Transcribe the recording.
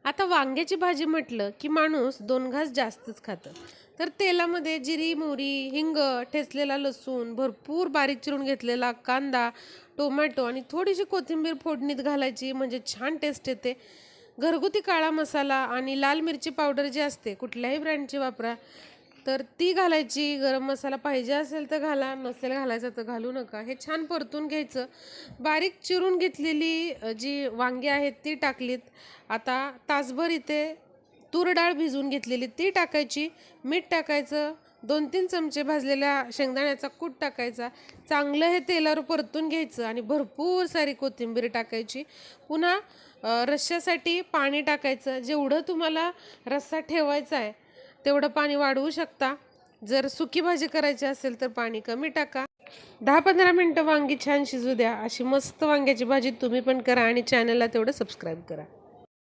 आता वांग्याची भाजी म्हटलं की माणूस 2 घास जास्तच खातं. तर तेलामध्ये जिरी, मोहरी, हिंग, ठेचलेला लसूण, भरपूर बारीक चिरून घेतलेला कांदा, टोमॅटो आणि थोडीशी कोथिंबीर फोडणीत घालायची म्हणजे छान टेस्ट येते. घरगुती काळा मसाला आणि लाल मिरची पावडर जी असते कुठल्याही ब्रँडची वापरा. तर ती घालायची. गरम मसाला पाहिजे असेल तर घाला, नसेल घालायचा तर घालू नका. हे छान परतून घ्यायचं. बारीक चिरून घेतलेली जी वांगी आहेत ती टाकलीत. आता तासभर इथे तूर डाळ भिजवून घेतलेली ती टाकायची. मीठ टाकायचं. 2-3 चमचे भाजलेल्या शेंगदाण्याचा कूट टाकायचा. चांगलं हे तेलावर परतून घ्यायचं आणि भरपूर सारी कोथिंबीर टाकायची. पुन्हा रश्श्यासाठी पाणी टाकायचं. जेवढं तुम्हाला रस्सा ठेवायचा आहे तेवढं पाणी वाढवू शकता. जर सुकी भाजी करायची असेल तर पाणी कमी टाका. 10-15 मिनटं वांगी छान शिजू द्या. अशी मस्त वांग्याची भाजी तुम्ही पण करा आणि चॅनलला तेवढं सबस्क्राईब करा.